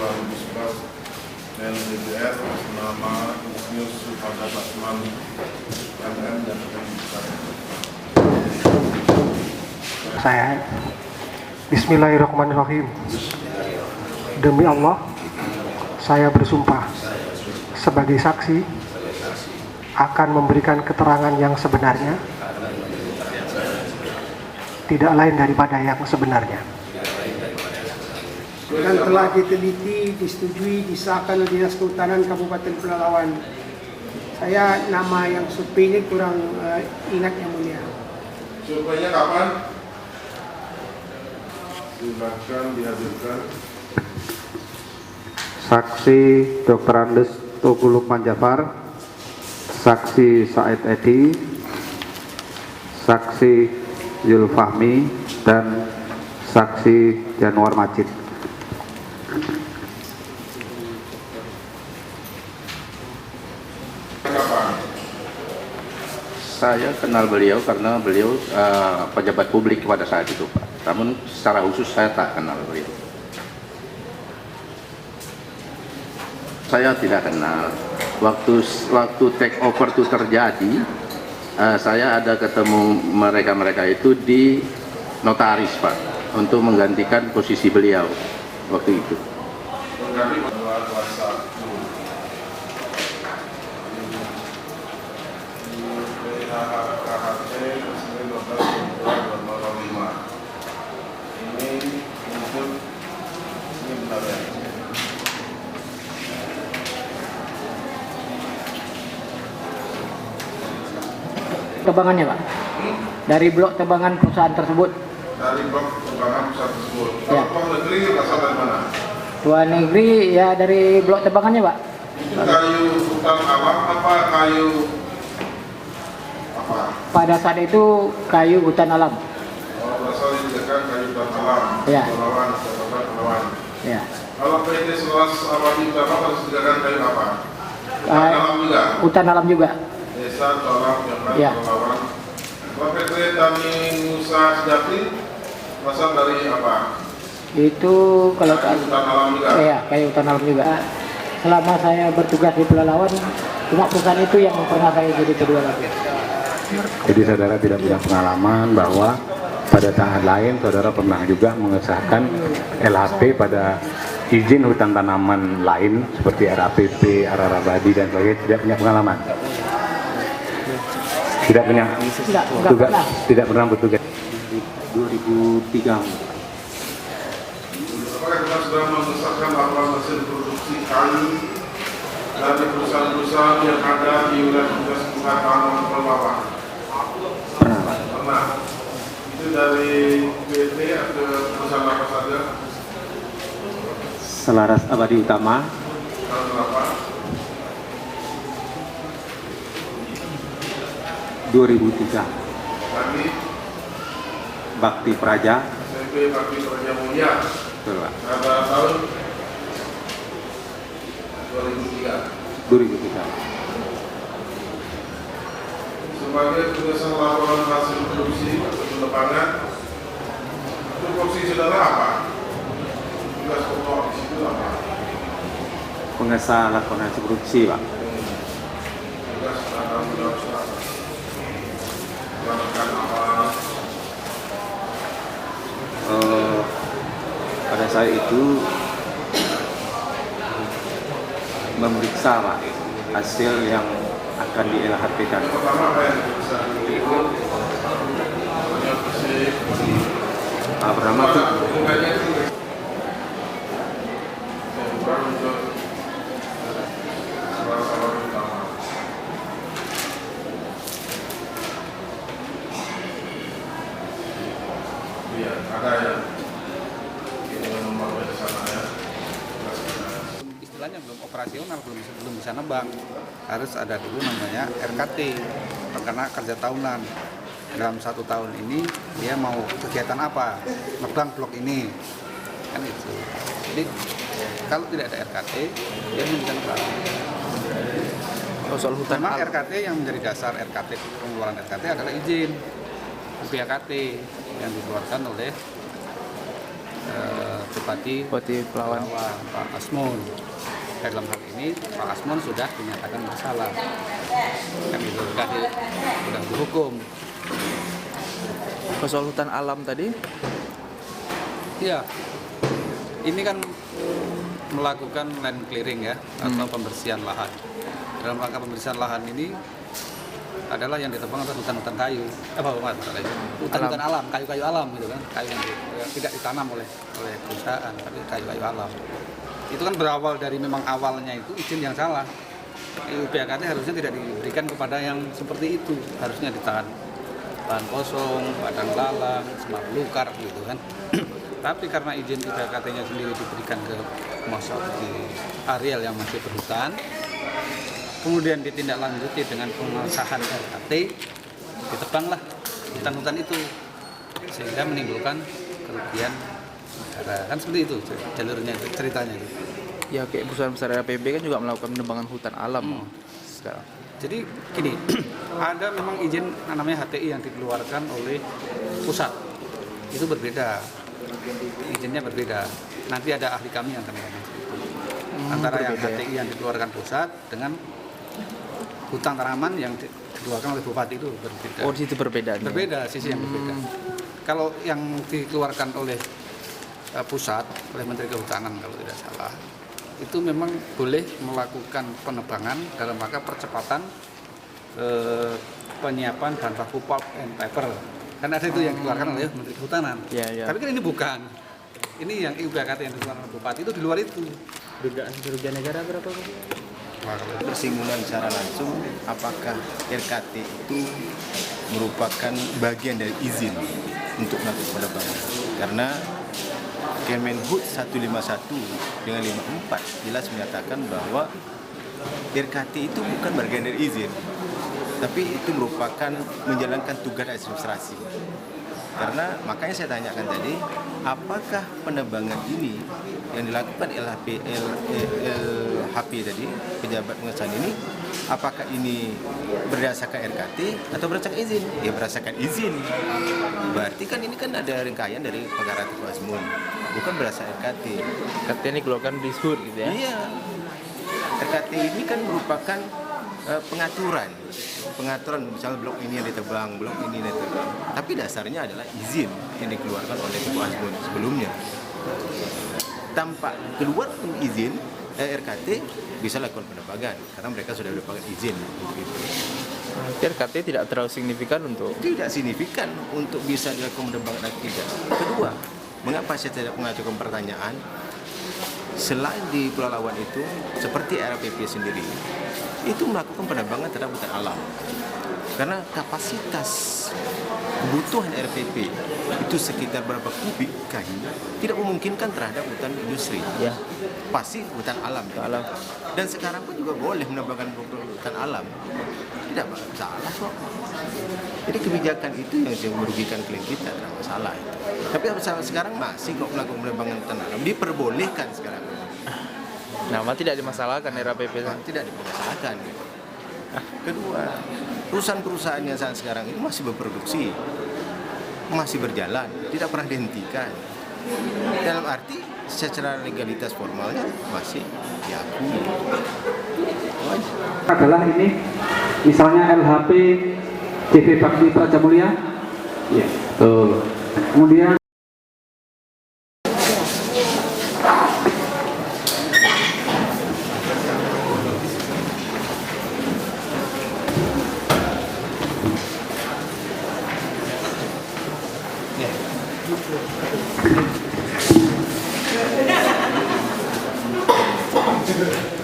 2011 dan DPR atas nama Ignatius Supada Basman MM dan Saya Bismillahirrahmanirrahim. Demi Allah, saya bersumpah sebagai saksi akan memberikan keterangan yang sebenarnya, tidak lain daripada yang sebenarnya. Dan telah diteliti, disetujui, disahkan oleh Dinas Kehutanan Kabupaten Pelalawan. Saya nama yang survei ini kurang ingat yang mulia. surveinya kapan? Silakan dihadirkan. Saksi Dr. Andes Togu Lukman Jafar, Saksi Said Edi, Saksi Yul Fahmi, dan Saksi Januar Majid. Saya kenal beliau karena beliau pejabat publik pada saat itu, Pak. Namun secara khusus saya tak kenal beliau. Saya tidak kenal. Waktu take over itu terjadi, saya ada ketemu mereka itu di notaris, Pak, untuk menggantikan posisi beliau waktu itu. Tebangannya, Pak, dari blok tebangan perusahaan tersebut. Dari blok tebangan perusahaan tersebut. Ya. Kalau uang negeri berasal dari mana? Luar negeri ya dari blok tebangannya, Pak. Itu kayu hutan alam apa kayu apa? Pada saat itu kayu hutan alam. Oh, berasal disediakan kayu hutan alam. Ya. Pelalawan, Pelalawan. Ya. Kalau PT Seluas Awadi Utama harus disediakan kayu apa? Hutan alam juga. Hutan alam juga. Desa Tolak yang Ya. Pelalawan. Kalau PT Tani Nusa Sejati berasal dari apa? Itu kalau Kayu hutan alam juga. ya kayu hutan alam juga. Selama saya bertugas di Pelalawan, cuma perusahaan itu yang pernah saya jadi kedua lagi. Jadi saudara tidak punya pengalaman bahwa pada saat lain saudara pernah juga mengesahkan LHP pada izin hutan tanaman lain seperti RAPP, Ararabadi dan sebagainya, tidak punya pengalaman. Tidak punya Enggak tugas, pernah. tidak pernah bertugas. 2003. Apakah kita sudah mengesahkan laporan hasil produksi kayu dari perusahaan-perusahaan yang ada di wilayah tugas pengetahuan Pelalawan? Pernah. Itu dari PT atau perusahaan apa saja? Selaras Abadi Utama, Tahun berapa? 2003. Lagi Bakti Praja, SMP Bakti Praja Mulia betul, Pak. pada tahun 2003. 2003. Sebagai tugasan laporan hasil produksi atau penebangan, itu posisi saudara apa? Tugas pokok di situ apa? Pengesahan laporan hasil produksi, Pak. Tugas tanggung jawab saudara. Melakukan apa? Pada saat itu memeriksa, Pak, hasil yang akan di LHP-kan. Pertama apa yang bisa diikut? Namanya fisik. Pertama itu Bukan untuk salah-salah utama. Iya, ada yang nomor di sana ya. Istilahnya belum operasional, belum bisa nebang. Harus ada dulu namanya RKT, rencana kerja tahunan. Dalam 1 tahun ini dia mau kegiatan apa, nebang blok ini, kan itu. Jadi kalau tidak ada RKT, dia belum bisa nebang. Soal hutan, memang RKT yang menjadi dasar RKT, pengeluaran RKT adalah izin UPAKT yang dikeluarkan oleh Bupati Pelawan. Pak Asmun. Dalam hal ini Pak Asmun sudah dinyatakan bersalah, kan itu sudah dihukum. Soal hutan alam tadi, Iya, ini kan melakukan land clearing ya, atau pembersihan lahan. Dalam rangka pembersihan lahan ini adalah yang ditebang adalah hutan-hutan kayu, hutan-hutan alam, kayu-kayu alam gitu kan, kayu yang tidak ditanam oleh perusahaan, tapi kayu-kayu alam. Itu kan berawal dari memang awalnya itu izin yang salah. UPKT harusnya tidak diberikan kepada yang seperti itu, harusnya ditahan lahan kosong, padang lalang, semak belukar gitu kan. Tapi karena izin UPKT-nya sendiri diberikan ke di areal yang masih berhutan, kemudian ditindaklanjuti dengan pengesahan RKT, ditebanglah hutan-hutan itu sehingga menimbulkan kerugian negara. Kan seperti itu jalurnya, ceritanya itu. ya kayak perusahaan besar RAPB kan juga melakukan penebangan hutan alam sekarang. Jadi gini, ada memang izin namanya HTI yang dikeluarkan oleh pusat. Itu berbeda. Izinnya berbeda. Nanti ada ahli kami yang akan ngomong itu. Antara yang HTI yang dikeluarkan pusat dengan hutan tanaman yang dikeluarkan oleh bupati itu berbeda. Oh, di situ berbeda. Berbeda, sisi yang berbeda. Kalau yang dikeluarkan oleh pusat, oleh Menteri Kehutanan kalau tidak salah, itu memang boleh melakukan penebangan dalam rangka percepatan penyiapan bahan baku pulp and paper. Karena ada itu yang dikeluarkan oleh Menteri Kehutanan. Ya. Tapi kan ini bukan. Ini yang UPKT yang dikeluarkan oleh Bupati itu di luar itu. Dugaan kerugian negara berapa? Bersinggungan secara langsung, apakah RKT itu merupakan bagian dari izin untuk melakukan penebangan? Karena Kemenhub 151 dengan 54 jelas menyatakan bahwa RKT itu bukan bagian dari izin, tapi itu merupakan menjalankan tugas administrasi. Karena makanya saya tanyakan tadi, apakah penebangan ini yang dilakukan LHP tadi, pejabat pengesahan ini, apakah ini berdasarkan RKT atau berdasarkan izin? Ya berdasarkan izin. Berarti kan ini kan ada rangkaian dari Perkara Teguh Asmun, bukan berdasarkan RKT. RKT ini keluarkan dishub gitu ya? Iya. RKT ini kan merupakan pengaturan misalnya blok ini yang ditebang, blok ini yang ditebang. Tapi dasarnya adalah izin yang dikeluarkan oleh Teguh Asmun sebelumnya. Tanpa keluar izin RKT bisa lakukan penebangan karena mereka sudah mendapatkan izin untuk itu. RKT tidak terlalu signifikan untuk bisa dilakukan penebangan atau tidak. Kedua, mengapa saya tidak mengajukan pertanyaan? Selain di Pulau Lawan itu, seperti RAPP sendiri, itu melakukan penebangan terhadap hutan alam. Karena kapasitas kebutuhan RPP itu sekitar berapa kubik kayu tidak memungkinkan terhadap hutan industri. Ya. Pasti hutan alam. Dan sekarang pun juga boleh menebangkan hutan alam. Tidak masalah kok. Jadi kebijakan itu yang merugikan klien kita, tidak masalah itu. Tapi sekarang masih kok melakukan penebangan hutan alam, diperbolehkan sekarang. Nama tidak dimasalahkan RAPP. Tidak dimasalahkan. Kedua, perusahaan-perusahaan yang saat sekarang ini masih berproduksi, masih berjalan, tidak pernah dihentikan. Dalam arti secara legalitas formalnya masih diakui. Adalah ini, misalnya LHP CV Bakti Praja Mulia, ya, tuh. Kemudian Yeah.